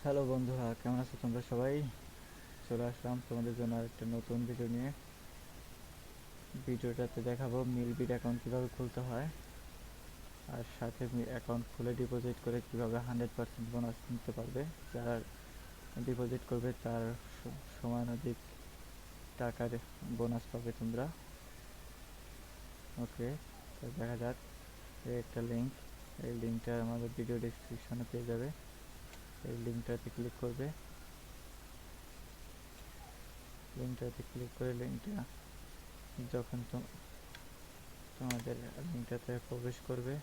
Hello বন্ধুরা, কেমন আছো তোমরা সবাই? চলে আসলাম তোমাদের জন্য একটা নতুন ভিডিও নিয়ে। ভিডিওটাতে দেখাবো মিলবিট অ্যাকাউন্ট কীভাবে খুলতে হয়, আর সাথে অ্যাকাউন্ট খুলে ডিপোজিট করে কিভাবে 100% বোনাস নিতে পারবে। যারা ডিপোজিট করবে তার সমানুপাতিক টাকার বোনাস পাবে তোমরা। ওকে, তো দেখা যাক। এই একটা লিঙ্ক, এই লিঙ্কটা আমাদের ভিডিও ডিসক্রিপশনে পেয়ে যাবে। এই লিঙ্কটাতে ক্লিক করবে। লিঙ্কটাতে ক্লিক করে লিঙ্কটা যখন তোমাদের লিঙ্কটাতে প্রবেশ করবে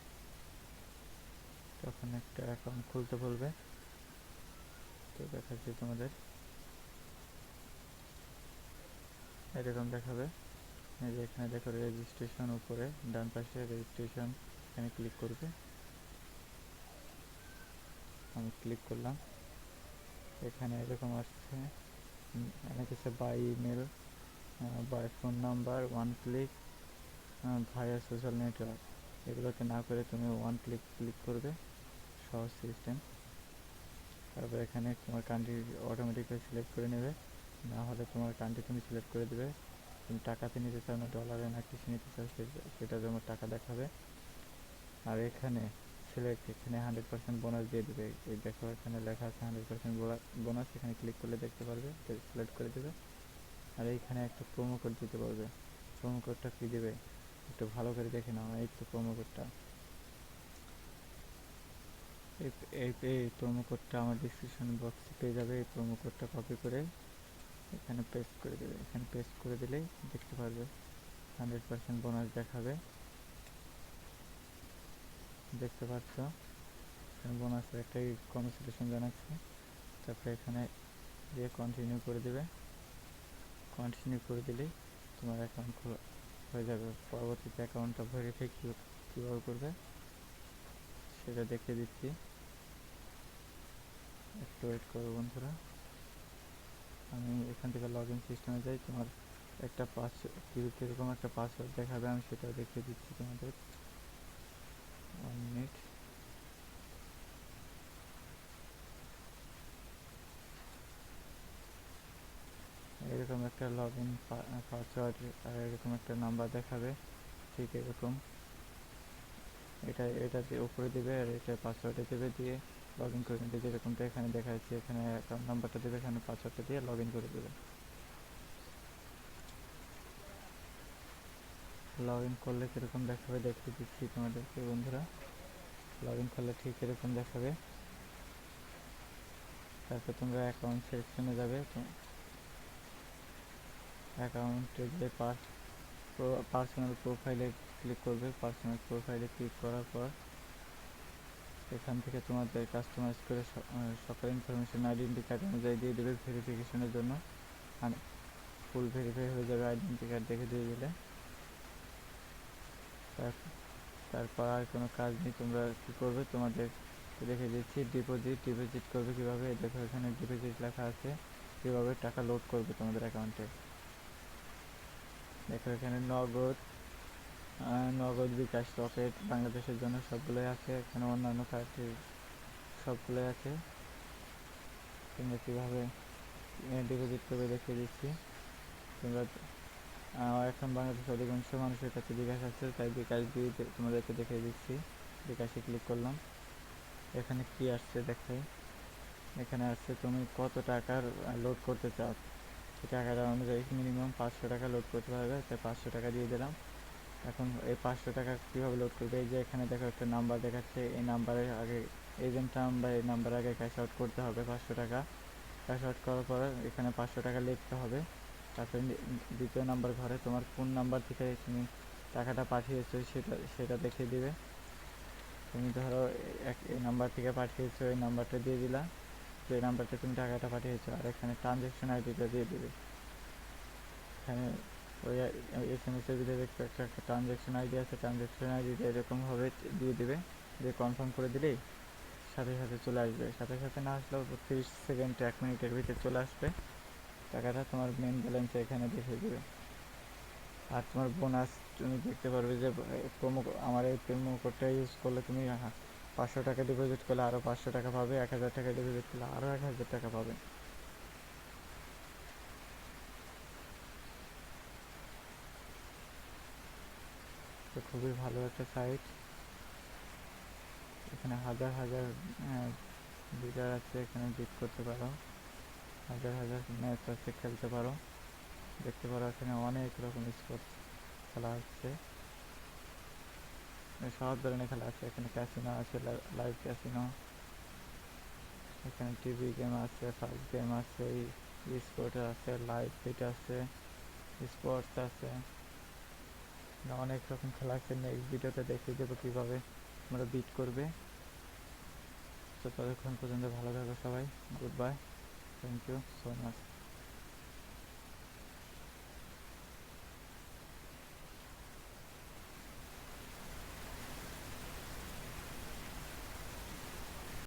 তখন একটা অ্যাকাউন্ট খুলতে বলবে। তো দেখাচ্ছি তোমাদের, এরকম দেখাবে। এই যে এখানে দেখো রেজিস্ট্রেশন, উপরে ডান পাশে রেজিস্ট্রেশন, এখানে ক্লিক করবে। আমি ক্লিক করলাম, এখানে এরকম আসছে, অনেক আছে by email, by phone number, one click, via social network. এগুলোতে না করে তুমি ওয়ান ক্লিক ক্লিক করবে, সহজ সিস্টেম। তারপর এখানে তোমার কান্ট্রি অটোমেটিক্যালি সিলেক্ট করে নেবে, না হলে তোমার কান্ট্রি তুমি সিলেক্ট করে দেবে তুমি টাকাতে নিতে চাও না ডলারে না কিছু নিতে চাও, সেটা তোমার টাকা দেখাবে। আর এখানে সিলেক্ট, এখানে 100% বোনাস দিয়ে দেবে। এই দেখো এখানে লেখা আছে 100% বোনাস, এখানে ক্লিক করলে দেখতে পারবে, সিলেক্ট করে দেবে। আর এইখানে একটা প্রোমো কোড দিতে পারবে। প্রোমো কোডটা কী দেবে একটু ভালো করে দেখে নাও। এই তো প্রোমো কোডটা, এই প্রোমো কোডটা আমার ডিসক্রিপশন বক্সে পেয়ে যাবে। এই প্রোমো কোডটা কপি করে এখানে পেস্ট করে দেবে। এখানে পেস্ট করে দিলেই দেখতে পারবে 100% বোনাস দেখাবে। দেখতে পাচ্ছ বোনাসের একটা কনসিলেশন জানাচ্ছে। তারপরে এখানে দিয়ে কন্টিনিউ করে দেবে। কন্টিনিউ করে দিলেই তোমার অ্যাকাউন্ট হয়ে যাবে। পরবর্তীতে অ্যাকাউন্টটা ভেরিফাই কীভাবে করবে সেটা দেখিয়ে দিচ্ছি, একটু ওয়েট করো বন্ধুরা। আমি এখান থেকে লগ ইন সিস্টেমে যাই। তোমার একটা কীরকম একটা পাসওয়ার্ড দেখাবে, আমি সেটাও দেখিয়ে দিচ্ছি তোমাদের। 1 মিনিট। এরকম একটা লগ ইন পাসওয়ার্ড আর এরকম একটা নাম্বার দেখাবে, ঠিক এরকম। এটা উপরে দেবে আর এটা পাসওয়ার্ডে দেবে, দিয়ে লগ ইন করে নেবে। যেরকমটা এখানে দেখা যাচ্ছে, এখানে অ্যাকাউন্ট নাম্বারটা দেবে, এখানে পাসওয়ার্ডটা দিয়ে লগ ইন করে দেবে। লগ ইন করলে কীরকম দেখাবে দেখিয়ে দিচ্ছি তোমাদেরকে বন্ধুরা। লগ ইন করলে ঠিক এরকম দেখাবে। তারপর তোমরা অ্যাকাউন্ট সেকশনে যাবে, অ্যাকাউন্টে যে পার্সোনাল প্রোফাইলে ক্লিক করবে। পার্সোনাল প্রোফাইলে ক্লিক করার পর এখান থেকে তোমাদের কাস্টমাইজ করে সকল ইনফরমেশন আইডেন্টি কার্ড অনুযায়ী দিয়ে দেবে ভেরিফিকেশনের জন্য। ফুল ভেরিফাই হয়ে যাবে আইডেন্টি কার্ড দেখে দিয়ে দিলে। তারপর আর কোনো কাজ নেই। তোমরা কী করবে তোমাদের দেখে দিচ্ছি। ডিপোজিট করবে কীভাবে, দেখো এখানে ডিপোজিট লেখা আছে। কীভাবে টাকা লোড করবে তোমাদের অ্যাকাউন্টে, দেখো এখানে নগদ, বিকাশ, রকেট, বাংলাদেশের জন্য সবগুলোই আছে। এখানে অন্যান্য কার্ডের সবগুলোই আছে। তোমরা কীভাবে ডিপোজিট করবে দেখিয়ে দিচ্ছি। তোমরা এখন বাংলাদেশের অধিকাংশ মানুষের কাছে বিকাশ আছে, তাই বিকাশ দিয়ে তোমাদেরকে দেখিয়ে দিচ্ছি। বিকাশে ক্লিক করলাম, এখানে কি আসছে দেখাই। এখানে আসছে তুমি কত টাকার লোড করতে চাও, সেই টাকাটা অনুযায়ী মিনিমাম 500 টাকা লোড করতে পারবে, তাই 500 টাকা দিয়ে দিলাম। এখন এই 500 টাকা কীভাবে লোড করবে, এই যে এখানে দেখো একটা নাম্বার দেখাচ্ছে, এই নাম্বারের আগে এজেন্ট নাম্বার, এই নাম্বার আগে ক্যাশ আউট করতে হবে 500 টাকা। ক্যাশ আউট করার পর এখানে 500 টাকা লিখতে হবে। তারপরে দ্বিতীয় নাম্বার ঘরে তোমার কোন নাম্বার থেকে তুমি টাকাটা পাঠিয়েছো সেটা দেখিয়ে দিবে। তুমি ধরো এই নাম্বার থেকে পাঠিয়েছো, এই নাম্বারটা দিয়ে দিলা, যে নাম্বারটা তুমি টাকাটা পাঠিয়েছো। আর এখানে ট্রানজ্যাকশন আইডিটা দিয়ে দিবে। এখানে ওই SMS-এর ভিতরে দেখতে একটা ট্রানজ্যাকশন আইডি আছে, ট্রানজ্যাকশন আইডিটা এরকমভাবে দিয়ে দিবে, দিয়ে কনফার্ম করে দিলেই সাথে সাথে চলে আসবে। সাথে সাথে না আসলেও 30 সেকেন্ড 1 মিনিটের ভিতরে চলে আসবে। টাকাটা তোমার মেন ব্যালেন্সে এখানে দেখিয়ে দেবে। আর তোমার বোনাস তুমি দেখতে পারবে যে আমার এই প্রোমো কোডটা ইউজ করলে তুমি 500 টাকা ডিপোজিট করলে আরও 500 টাকা পাবে, 1000 টাকা ডিপোজিট করলে আরও 1000 টাকা পাবে। তো খুবই ভালো একটা সাইট। এখানে হাজার হাজার বিডার আছে, এখানে বিট করতে পারো, হাজার হাজার ম্যাচ আছে, খেলতে পারো। দেখতে পারো এখানে অনেক রকম স্পোর্টস খেলা হচ্ছে, সব ধরনের খেলা আছে। এখানে ক্যাসিনো আছে, লাইভ ক্যাসিনো, এখানে টিভি গেম আছে, ফাস্ট গেম আছে, স্পোর্টস আছে, লাইভ ফিট আছে, স্পোর্টস আছে, অনেক রকম খেলা আছে। নেক্সট ভিডিওতে দেখিয়ে দেবো কীভাবে তোমরা বিট করবে। তো ততক্ষণ পর্যন্ত ভালো থাকো সবাই, goodbye, thank you so much.